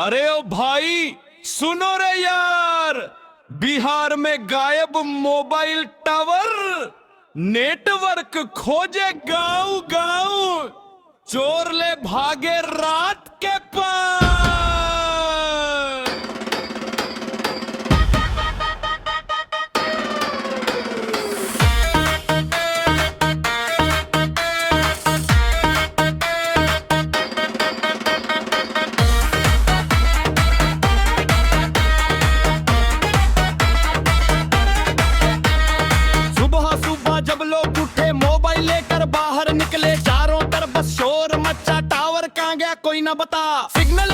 अरे ओ भाई, सुनो रे यार। बिहार में गायब मोबाइल टावर, नेटवर्क खोजे गांव गांव, चोर ले भागे रात के पार। जब लोग उठे मोबाइल लेकर बाहर निकले, चारों तरफ शोर मचा, टावर कहाँ गया कोई ना बता। सिग्नल